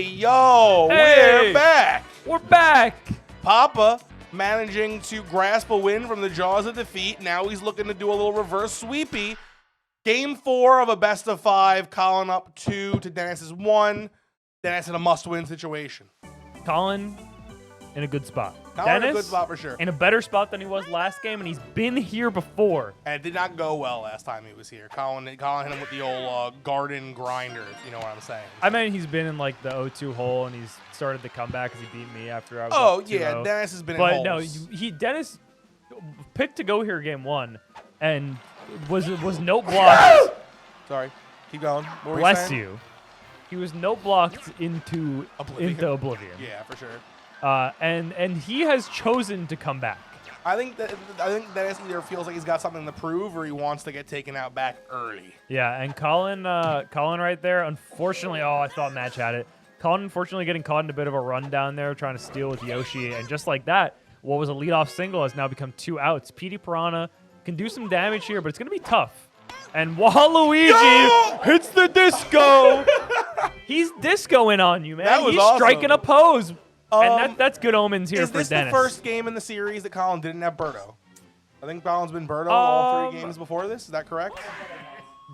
Hey, yo, Hey. we're back. We're back. Papa managing to grasp a win from the jaws of defeat. Now he's looking to do a little reverse sweepy. Game 4 of a best of 5. Colin up 2 to Dennis's 1. Dennis in a must-win situation. Colin in a good spot. Colin in Dennis a good spot for sure. in a better spot than he was last game, and he's been here before. And it did not go well last time he was here. Colin hit him with the old garden grinder, if you know what I'm saying. I mean, he's been in like the 0-2 hole, and he's started the comeback because he beat me after I was Oh, up 2-0. yeah, Dennis has been in But holes. no, Dennis picked to go here game 1, and was note blocked. Sorry, keep going. What were you Bless saying? you. He was note blocked into oblivion. Yeah, for sure. And he has chosen to come back. I think Dennis either feels like he's got something to prove or he wants to get taken out back early. Yeah, and Colin right there, unfortunately, I thought Match had it. Colin, unfortunately, getting caught in a bit of a run down there, trying to steal with Yoshi, and just like that, what was a leadoff single has now become 2 outs. Petey Piranha can do some damage here, but it's going to be tough. And Waluigi hits the disco. He's discoing on you, man. That was He's awesome. striking a pose. And that's good omens here Is for this Dennis. the first game in the series that Colin didn't have Birdo? I think Colin's been Birdo all 3 games before this. Is that correct?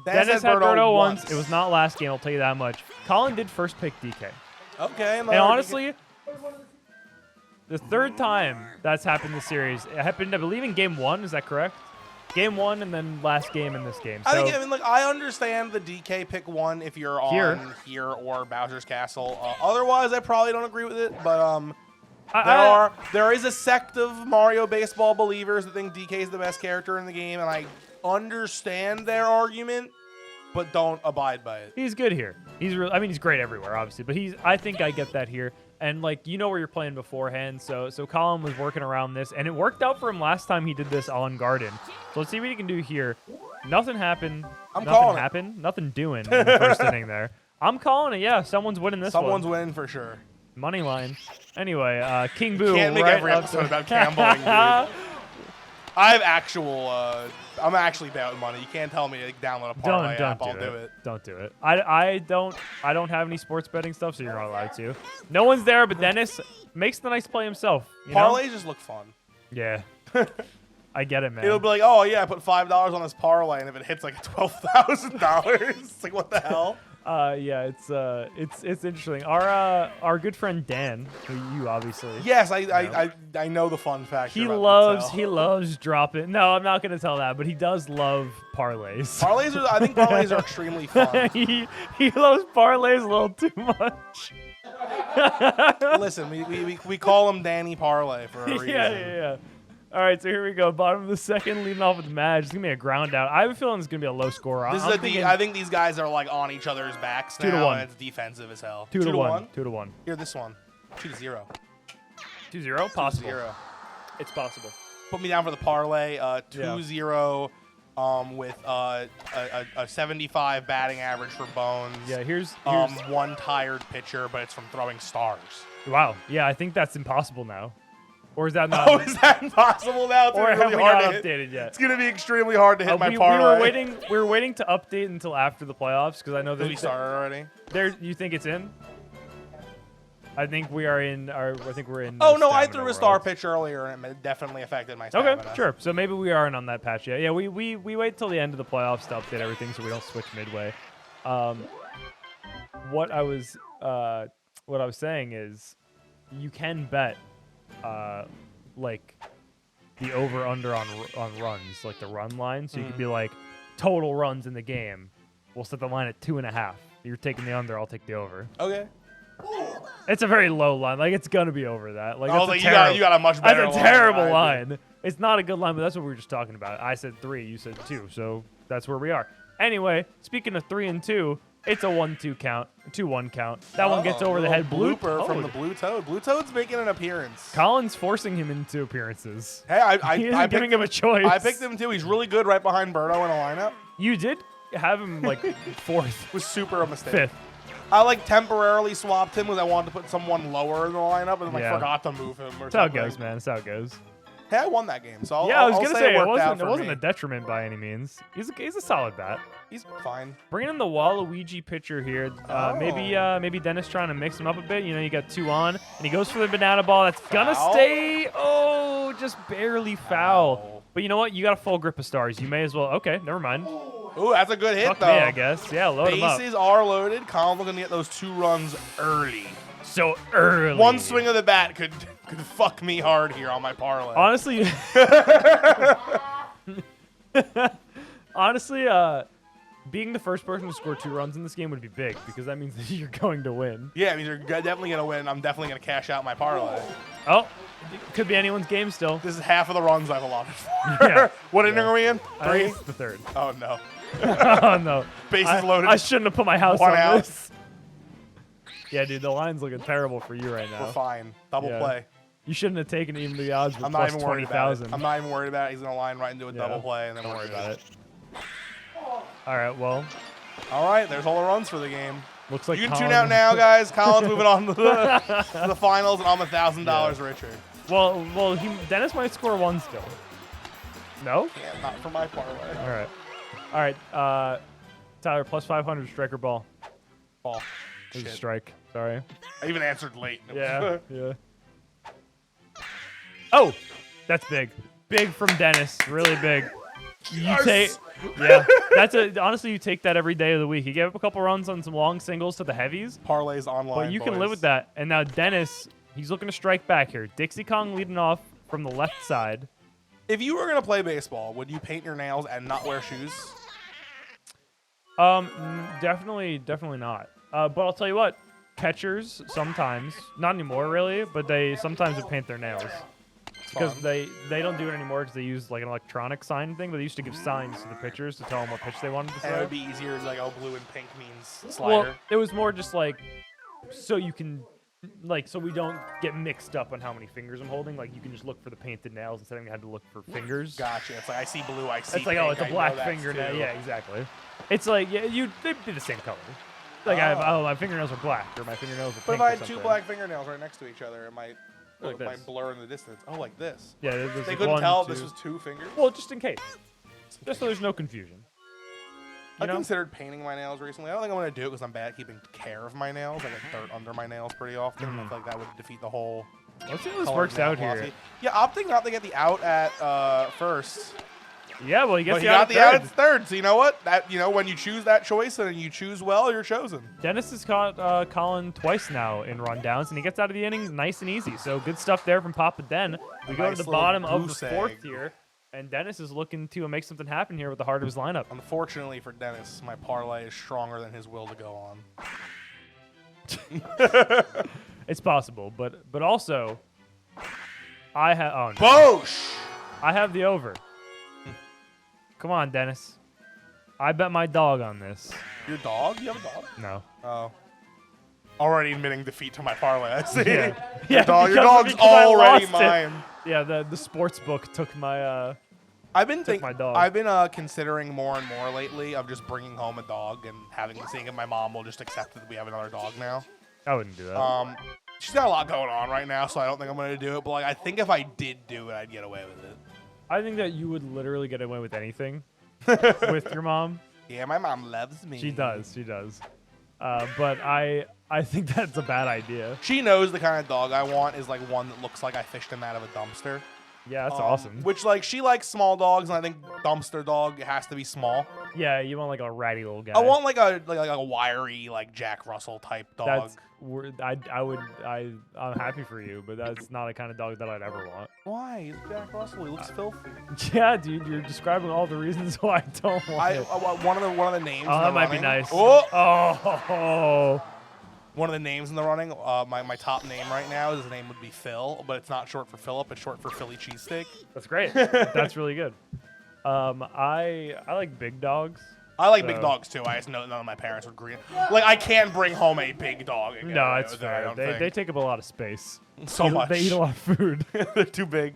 Dennis had Birdo once. It was not last game, I'll tell you that much. Colin did first pick DK. Okay. And honestly, the 3rd time that's happened this series, it happened, I believe, in game 1. Is that correct? Game 1 and then last game in this game. So, I understand the DK pick 1 if you're on here or Bowser's Castle. Otherwise, I probably don't agree with it. But there is a sect of Mario baseball believers that think DK is the best character in the game, and I understand their argument, but don't abide by it. he's good here. He's great everywhere, obviously, but I think I get that here. And like, you know where you're playing beforehand, so Colin was working around this, and it worked out for him last time he did this on Garden. So let's see what he can do here. Nothing happened. Nothing doing in the first inning there. I'm calling it. Yeah, someone's winning this one. Someone's winning for sure. Money line. Anyway, King Boo. Can't make right every up episode to- about gambling, dude. I have actual. I'm actually betting money. You can't tell me to download a parlay app. I'll do it. Don't do it. I don't have any sports betting stuff, so you're not allowed to. No one's there, but Dennis makes the nice play himself. You know? Parlays just look fun. Yeah. I get it, man. It'll be like, oh yeah, I put $5 on this parlay, and if it hits like $12,000, it's like, what the hell? Yeah, it's interesting. Our good friend Dan, who you obviously Yes, I know the fun factor. he about loves dropping. No, I'm not gonna tell that, but he does love parlays. I think parlays are extremely fun. he loves parlays a little too much. Listen, we call him Danny Parlay for a reason. Yeah. All right, so here we go. Bottom of the 2nd, leading off with Madge. It's gonna be a ground out. I have a feeling it's gonna be a low score. I think these guys are like on each other's backs 2 to now, 1. and it's defensive as hell. 2 to 1. 2 to 1. Here, this one. 2-0. 2-0. Possible. 2-0. It's possible. Put me down for the parlay. 2-0. With a 75 batting average for Bones. Yeah, here's one tired pitcher, but it's from throwing stars. wow. Yeah, I think that's impossible now. Or is that not? Oh, is that impossible now? It's or really have we hard not to hit. updated yet? It's gonna be extremely hard to hit my we parlay. were waiting to update until after the playoffs because I know Did that we start already? You think it's in? I think we are in. I think we're in. Oh no, I threw Stamina a star World. pitch earlier, and it definitely affected my stamina. Okay, sure. So maybe we aren't on that patch yet. Yeah, we wait till the end of the playoffs to update everything so we don't switch midway. What I was saying is, you can bet, like, the over under on runs, like the run line. So you could be like, total runs in the game. We'll set the line at 2.5. You're taking the under. I'll take the over. Okay. It's a very low line. Like, it's gonna be over that. Like, Oh, that's you got a much better. That's a line terrible than I did. line. It's not a good line, but that's what we were just talking about. I said 3, you said 2, so that's where we are. Anyway, speaking of 3 and 2, it's a 1-2 count, 2-1 count. That one gets over the head. Blooper from the Blue Toad. Blue Toad's making an appearance. Colin's forcing him into appearances. Hey, He isn't giving him a choice. I picked him too. He's really good right behind Birdo in a lineup. You did have him like 4th, Was super a mistake. 5th. I like temporarily swapped him because I wanted to put someone lower in the lineup and Yeah. forgot to move him. Or That's how it something. goes, man. That's how it goes. Hey, I won that game, so Yeah, I was I'll gonna say say it worked out it for wasn't me. a detriment by any means. He's a solid bat. He's fine. Bringing in the Waluigi pitcher here. Maybe Dennis trying to mix him up a bit. You know, you got 2 on, and he goes for the banana ball. That's gonna Foul. stay. Oh, just barely foul. Foul. But you know what? You got a full grip of stars. You may as well. Okay, never mind. Ooh, that's a good hit, Fuck though. me, I guess. Yeah, load him up. Bases are loaded. Colin's looking to get those 2 runs early. So early. One swing of the bat could fuck me hard here on my parlay. Honestly, being the first person to score 2 runs in this game would be big because that means that you're going to win. Yeah, I mean, you're definitely going to win. I'm definitely going to cash out my parlay. Oh, it could be anyone's game still. This is half of the runs I've allotted for. Yeah. What inning are we in? I think 3? it's the 3rd. Oh, no. Oh no. Bases loaded. I shouldn't have put my house 1 on out. this. Yeah, dude, the line's looking terrible for you right now. We're fine. Double Yeah. play. You shouldn't have taken even the odds with I'm not plus even worried about it. 20,000. I'm not even worried about it. He's going to line right into a Yeah. double play, and then Don't we're worry good. about it. All right, well, All right, there's all the runs for the game. looks like You can Colin- tune out now, guys. Colin's moving on to the finals, and I'm $1,000 richer. Well, Dennis might score 1 still. No? Yeah, not for my parlay. All right. Tyler, plus 500 striker ball. Ball. It was a Shit. strike. Sorry. I even answered late. Yeah. Yeah. Oh, that's big. Big from Dennis. Really big. You take. Yeah. Honestly, you take that every day of the week. He gave up a couple runs on some long singles to the heavies, Parlays online. but you can boys. live with that. And now Dennis, he's looking to strike back here. Dixie Kong leading off from the left side. If you were gonna play baseball, would you paint your nails and not wear shoes? Definitely not. But I'll tell you what, catchers sometimes, not anymore really, but they sometimes would paint their nails because Fun. they don't do it anymore because they use like an electronic sign thing. But they used to give signs to the pitchers to tell them what pitch they wanted to And it throw. would be easier, like, oh, blue and pink means Well, slider. it was more just like so you can. Like, so we don't get mixed up on how many fingers I'm holding. Like, you can just look for the painted nails instead of having to look for fingers. Gotcha. It's like I see blue, I see. It's like, pink, oh, it's a I know black that's fingernail. too. Yeah, exactly. It's like, yeah, they'd be the same color. Like, my fingernails are black, or my fingernails are But pink if I or had 2 something. black fingernails right next to each other, it might, Like this. blur in the distance. Oh, like this. Yeah, there's They like couldn't 1, tell 2. if this was 2 fingers. Well, just in case. Just so there's no confusion. I You know? considered painting my nails recently. I don't think I'm gonna do it because I'm bad at keeping care of my nails. I get dirt under my nails pretty often. I feel like that would defeat the whole. Let's see how this color works nail out here. philosophy. Yeah, opting not to get the out at first. Yeah, well, he gets But he the got out the out at at third. So you know what? That when you choose that choice and you choose well, you're chosen. Dennis has caught Colin twice now in rundowns, and he gets out of the inning nice and easy. So good stuff there from Papa Den. We go nice to the little bottom of the goose 4th egg. here, and Dennis is looking to make something happen here with the heart of his lineup. Unfortunately for Dennis, my parlay is stronger than his will to go on. It's possible, but also, I have Boosh! I have the over. Come on, Dennis. I bet my dog on this. Your dog? You have a dog? No. Oh. Already admitting defeat to my parlay. I see. Yeah. Your dog's because I already lost it. mine. Yeah, the sports book took my I've been my dog. I've been considering more and more lately of just bringing home a dog and seeing if my mom will just accept that we have another dog now. I wouldn't do that. She's got a lot going on right now, so I don't think I'm gonna do it. But like, I think if I did do it, I'd get away with it. I think that you would literally get away with anything with your mom. Yeah, my mom loves me. She does. But I think that's a bad idea. She knows the kind of dog I want is like one that looks like I fished him out of a dumpster. Yeah, that's awesome. Which like she likes small dogs, and I think dumpster dog has to be small. Yeah, you want like a ratty little guy. I want like a wiry like Jack Russell type dog. I'm happy for you, but that's not the kind of dog that I'd ever want. Why? He's Jack Russell. He looks filthy. Yeah, dude, you're describing all the reasons why I don't want it. One of the names. Oh, in that the might be running- nice. Oh! One of the names in the running. My top name right now, his name would be Phil, but it's not short for Philip. It's short for Philly cheesesteak. That's great. That's really good. I like big dogs. I like big So- dogs too. I just know none of my parents would agree. Like I can't bring home a big dog. and get No, away it's with it, I fair. don't They think. take up a lot of space. so much. They eat a lot of food. They're too big.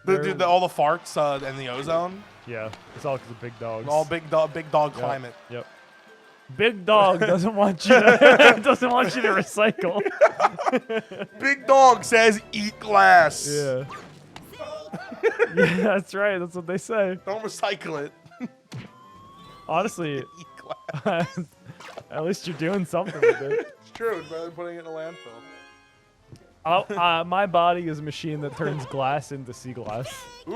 They're- All the farts and the ozone. Yeah, it's all because of big dogs. All big dog Yep, climate. Yep. Big dog doesn't want you to recycle. Big dog says eat glass. Yeah. Yeah, that's right. That's what they say. Don't recycle it. Honestly, E-glass. at least you're doing something with it. It's true. It's better than putting it in a landfill. My body is a machine that turns glass into sea glass. Ooh.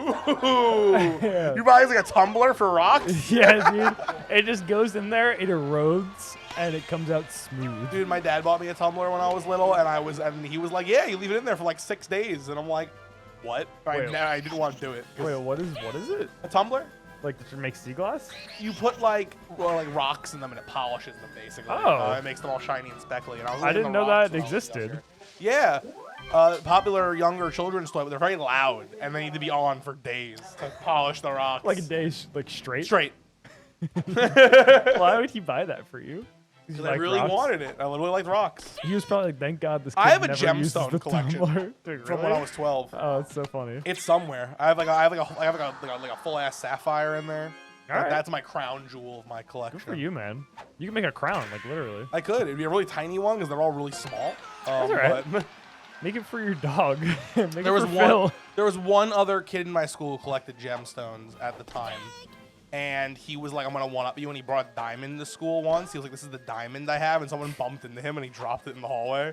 Yeah. You buy like a tumbler for rocks? Yeah, dude. It just goes in there, it erodes, and it comes out smooth. Dude, my dad bought me a tumbler when I was little, and he was like, "Yeah, you leave it in there for like 6 days," and I'm like, "What?" Wait. I didn't want to do it. Wait, what is it? A tumbler? Like to make sea glass? You put like rocks in them and it polishes them basically. Oh. It makes them all shiny and speckly. And I I didn't know that existed. Yeah. Popular younger children's toy, but they're very loud and they need to be on for days to polish the rocks. Like a day, like straight? Straight. Why would he buy that for you? He's Because I really wanted it. I literally liked rocks. He was probably like, thank God this kid I have a never uses gemstone the collection tumbler. Dude, from really? when I was 12. Oh, it's so funny. It's somewhere. I have a full ass sapphire in there. All right. That's my crown jewel of my collection. Good for you, man. You can make a crown, like literally. I could. It'd be a really tiny one because they're all really small. That's all right. But Make it for your dog. Make there it was for one. Phil. There was one other kid in my school who collected gemstones at the time, and he was like, "I'm gonna one up you." And he brought a diamond to school once. He was like, "This is the diamond I have," and someone bumped into him and he dropped it in the hallway.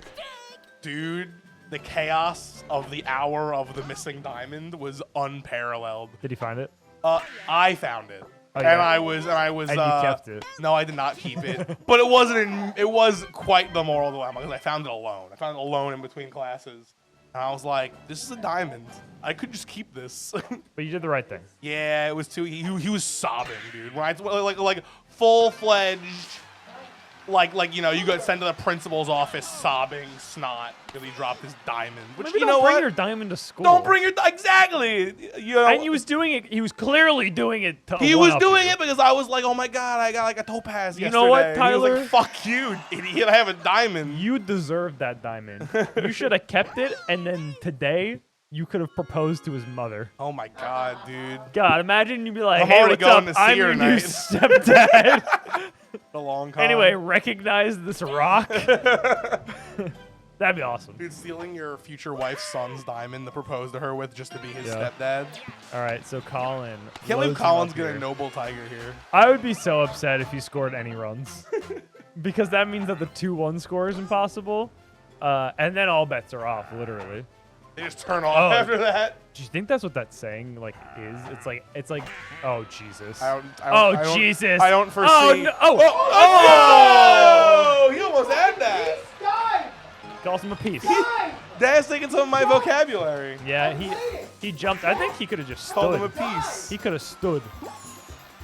Dude, the chaos of the hour of the missing diamond was unparalleled. Did he find it? I found it. Oh, And yeah. I was. And you kept it. No, I did not keep it. But it wasn't. It was quite the moral dilemma because I found it alone. I found it alone in between classes, and I was like, "This is a diamond. I could just keep this." But you did the right thing. Yeah, it was too. He was sobbing, dude. When I like full fledged, like you know, you got sent to the principal's office sobbing snot because he dropped his diamond. Which Maybe you don't know bring what? your diamond to school. Don't bring your exactly. You know, And he was doing it. He was clearly doing it. To he was one-up doing you. it because I was like, oh my god, I got like a topaz You yesterday. know what, And he was Tyler? like, fuck you, idiot. I have a diamond. You deserved that diamond. You should have kept it, and then today you could have proposed to his mother. Oh my god, dude. God, imagine you'd be like, I'm "Hey, already what's up? going to see I'm her your new tonight." stepdad." The long con. Anyway, recognize this rock. That'd be awesome. Dude, stealing your future wife's son's diamond to propose to her with just to be his Yeah. stepdad. All right, so Colin. Can't believe loads him Colin's up gonna here. noble tiger here. I would be so upset if he scored any runs. Because that means that the 2-1 score is impossible. And then all bets are off, literally. They just turn off Oh. after that. Do you think that's what that saying like is? It's like, oh Jesus. I Oh don't- Jesus. I don't foresee. Oh no. Oh. Oh! He almost had that. Calls him a piece. Dad's taking some of my vocabulary. Yeah, he jumped. I think he could have just Called him a stood. piece. He could have stood.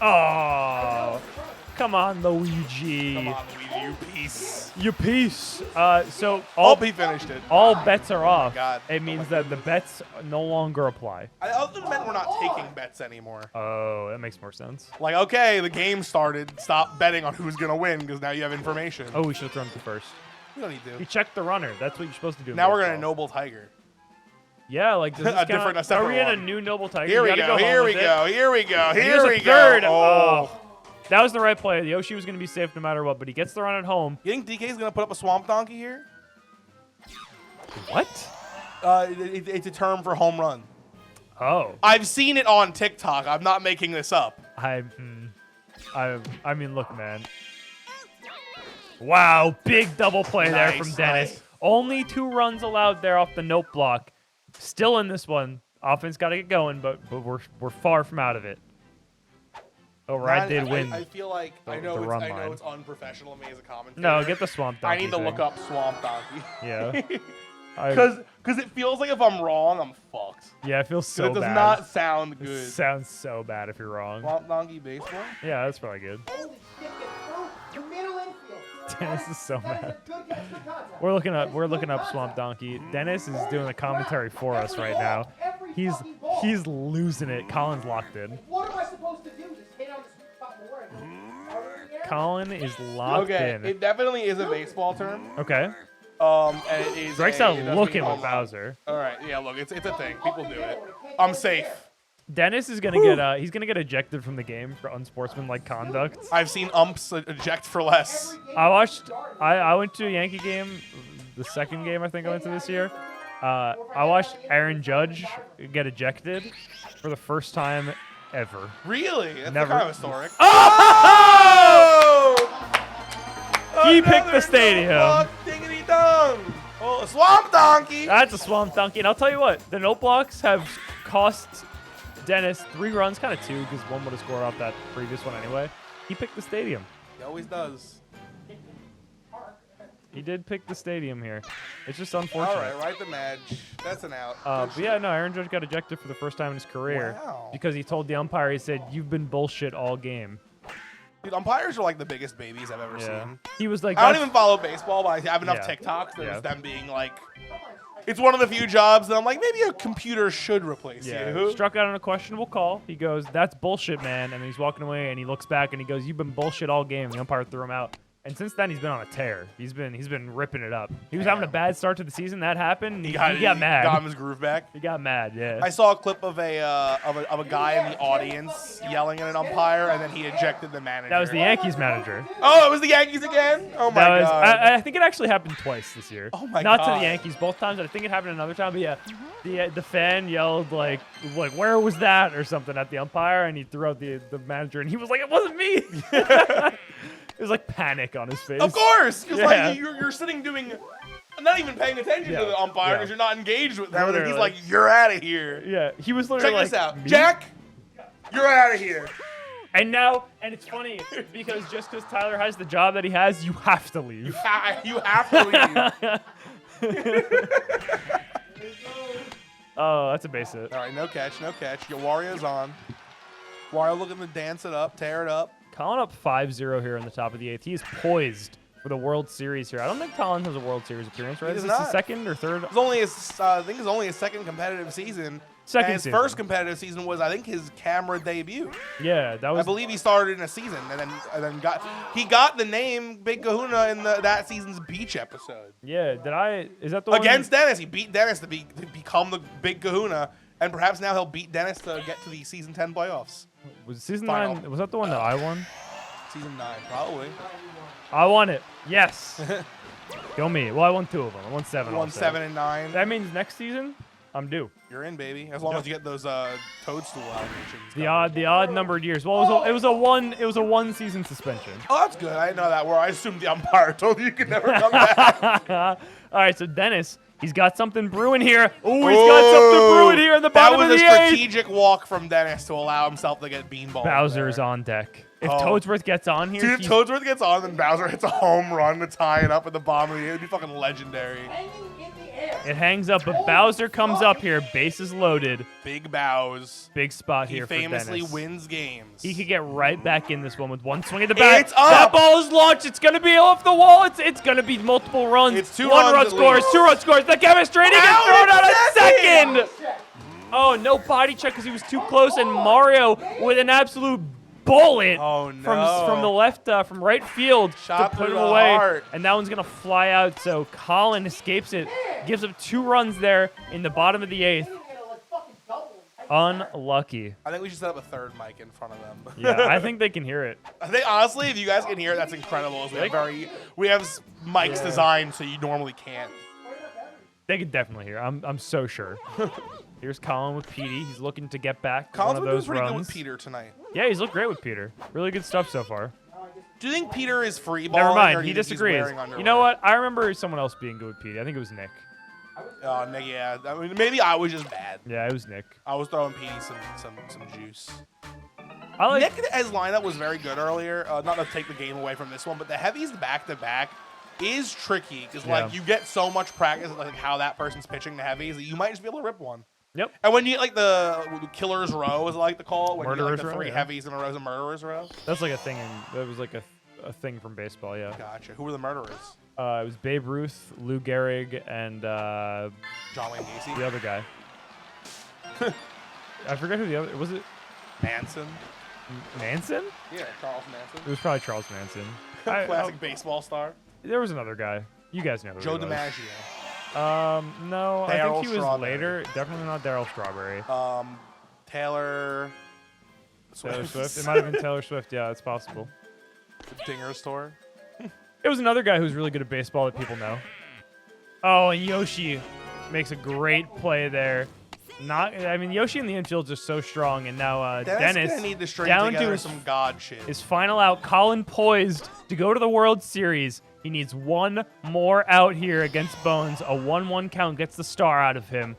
Oh. Come on, Luigi. Come on, Luigi, you piece. You piece. So Hope he finished it. all bets are off. God. It means that the bets no longer apply. I also meant we're not taking bets anymore. Oh, that makes more sense. Like, okay, the game started. Stop betting on who's gonna win because now you have information. Oh, we should have thrown to first. We don't need You to. check the runner. That's what you're supposed to do. in Now we're gonna baseball. noble tiger. Yeah, like does this A different- count? a separate Are we in a one. new noble tiger? Here You we gotta go. home Here we with it. go. Here we go. Here's Here a we third. go. Oh. That was the right play. Yoshi was going to be safe no matter what, but he gets the run at home. You think DK's gonna put up a swamp donkey here? What? It's a term for home run. Oh, I've seen it on TikTok. I'm not making this up. I mean, look, man. Wow, big double play there Nice, from Dennis. nice. Only 2 runs allowed there off the note block. Still in this one. Offense got to get going, but we're far from out of it. Oh, Ride did win. I feel like the I know run it's line. unprofessional of me as a commentator. No, get the swamp I donkey need to thing. look up swamp donkey. Yeah. Because it feels like if I'm wrong, I'm fucked. Yeah, it feels 'Cause so it does bad. not sound It good. sounds so bad if you're wrong. Swamp donkey baseball. Yeah, that's probably good. Holy shit, get through. Middle infield. Dennis is so That is mad. a good catch for contact. We're looking up Swamp Donkey. Dennis is doing the commentary for us right now. He's losing it. Colin's locked in. What am I supposed to do? Just hit on the sweet spot more? And throw it in the air? Colin is locked Okay, in. it definitely is a baseball term. Okay. And it is. Drake's it out does looking mean with home run. Bowser. All right, yeah, look, it's a thing. People do it. I'm safe. Dennis is gonna get he's gonna get ejected from the game for unsportsmanlike conduct. I've seen umps eject for less. I went to a Yankee game, the second game I think I went to this year, I watched Aaron Judge get ejected for the first time ever. Really? That's Never. kind of historic. Oh! He picked Another the stadium. no-block Dingity dong. Oh, a swamp donkey. That's a swamp donkey. And I'll tell you what, the note blocks have cost Dennis 3 runs, kind of 2, because 1 would have scored off that previous one anyway. He picked the stadium. He always does. He did pick the stadium here. It's just All unfortunate. right, right the match. That's an out. But yeah, no, Aaron Judge got ejected for the first time in his career Wow. because he told the umpire, he said, "You've been bullshit all game." Dude, umpires are like the biggest babies I've ever Yeah. seen. He was like, I don't "That's- even follow baseball, but I have enough Yeah. TikToks. There's Yeah. them being like, it's one of the few jobs that I'm like, maybe a computer should replace Yeah, you. struck out on a questionable call. He goes, "That's bullshit, man." And he's walking away, and he looks back, and he goes, "You've been bullshit all game." The umpire threw him out. And since then, he's been on a tear. He's been ripping it up. He was having a bad start to the season. That happened. He got mad. Got him his groove back. He got mad. Yeah. I saw a clip of a guy in the audience yelling at an umpire, and then he ejected the manager. That was the Yankees manager. Oh, it was the Yankees again. Oh my That was. god. I think it actually happened twice this year. Oh my Not to God. the Yankees both times. I think it happened another time. But yeah, the fan yelled like where was that or something at the umpire, and he threw out the manager, and he was like, "It wasn't me." It was like panic on his face. Of course, because Yeah. like you're sitting doing, not even paying attention Yeah. to the umpire Yeah. because you're not engaged with them. And Literally. he's like, "You're out of here." Yeah, he was literally Check like, this out, "Me?" Jack. You're out of here. And it's funny because just because Tyler has the job that he has, you have to leave. You have to leave. Oh, that's a base hit. All right, no catch, no catch. Your Wario's on. Wario looking to dance it up, tear it up. Colin up 5-0 here in the top of the 8th. He is poised for the World Series here. I don't think Colin has a World Series appearance, right? He Is does this his not. second or third? It's only his, I think it's only his second competitive season. Second and his season. first competitive season was, I think, his camera debut. Yeah, that I was. believe he started in a season and then got the name Big Kahuna in that season's beach episode. Yeah, is that the one? Against Dennis. He beat Dennis to become the Big Kahuna, and perhaps now he'll beat Dennis to get to the season 10 playoffs. Was season Final. 9? Was that the one that I won? Season 9, probably. I won it. Yes. Go me. Well, I won 2 of them. I won 7. Won also. 7 and 9. That means next season, I'm due. You're in, baby. As long as you get those toadstool allegations. The odd numbered years. Well, it was a 1 season suspension. Oh, that's good. I didn't know that. Where I assumed the umpire told you you could never come back. All right, so Dennis, he's got something brewing here. Oh, he's got something brewing here in the bottom That of was the a 8th. strategic walk from Dennis to allow himself to get beanballed. Bowser's on deck. If Oh. Toadsworth gets on here, Dude, if he's- Toadsworth gets on, then Bowser hits a home run to tie it up at the bottom of the 8th. It'd be fucking legendary. Hanging in the air. it hangs up, but Bowser comes up here, bases loaded. Big Bows. Big spot He here for famously Dennis. wins games. He could get right back in this one with one swing at the bat. It's up! That ball is launched. It's going to be off the wall. It's going to be multiple runs. It's 2 One runs run at scores. least. 2 run scores. The chemistry. And he gets Ow, thrown out it's at second! second. Oh, no body check because he was too close. And Mario with an absolute bullet Oh, no. from the left, from right field Shot to put through him the away. heart. And that one's going to fly out. So Colin escapes it. Gives up 2 runs there in the bottom of the 8th. You know, like fucking double. Unlucky. I think we should set up a third mic in front of them. Yeah, I think they can hear it. I think honestly, if you guys can hear it, that's incredible. As we have mics designed so you normally can't. They could definitely hear. I'm so sure. Here's Colin with Petey. He's looking to get back Colin's one been of doing those pretty runs. good with Peter tonight. Yeah, he's looked great with Peter. Really good stuff so far. Do you think Peter is free Never balling? or mind. do He you think he's disagrees. wearing underwear? You know what? I remember someone else being good with Petey. I think it was Nick. Oh, Nick, yeah. I mean, maybe I was just bad. Yeah, it was Nick. I was throwing Petey some juice. I like. Nick, as lineup was very good earlier. Not to take the game away from this one, but the heavies back-to-back is tricky because like Yeah. you get so much practice at like how that person's pitching the heavies that you might just be able to rip one. Yep. And when you get like the killer's row, as I like to call it, when you get like Murderer's the row, 3 yeah. heavies in a row, is a murderer's row. That's like a thing. That was like a thing from baseball. Yeah. Gotcha. Who were the murderers? It was Babe Ruth, Lou Gehrig, and John Wayne Gacy, the other guy. I forget who the other was. It Manson. Manson? Yeah, Charles Manson. It was probably Charles Manson. Classic baseball star. There was another guy. You guys know who Joe he was. DiMaggio. No, I Darryl think he was Strawberry. later. Definitely not Daryl Strawberry. Taylor Taylor Swift. It might have been Taylor Swift. Yeah, it's possible. Dinger's tour. It was another guy who's really good at baseball that people know. Oh, and Yoshi. makes a great play there. I mean, Yoshi in the infield is just so strong, and now Dennis gonna need to string down together to some god shit. his final out. Colin poised to go to the World Series. He needs one more out here against Bones. A 1-1 count gets the star out of him.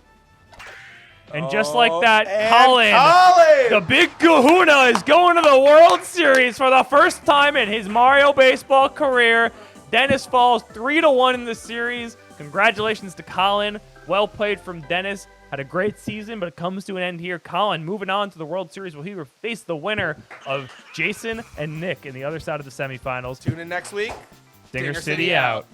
And just like that, Colin, the big kahuna, is going to the World Series for the first time in his Mario Baseball career. Dennis falls 3-1 in the series. Congratulations to Colin. Well played from Dennis. Had a great season, but it comes to an end here. Colin moving on to the World Series. Will he face the winner of Jason and Nick in the other side of the semifinals? Tune in next week. Dinger City out.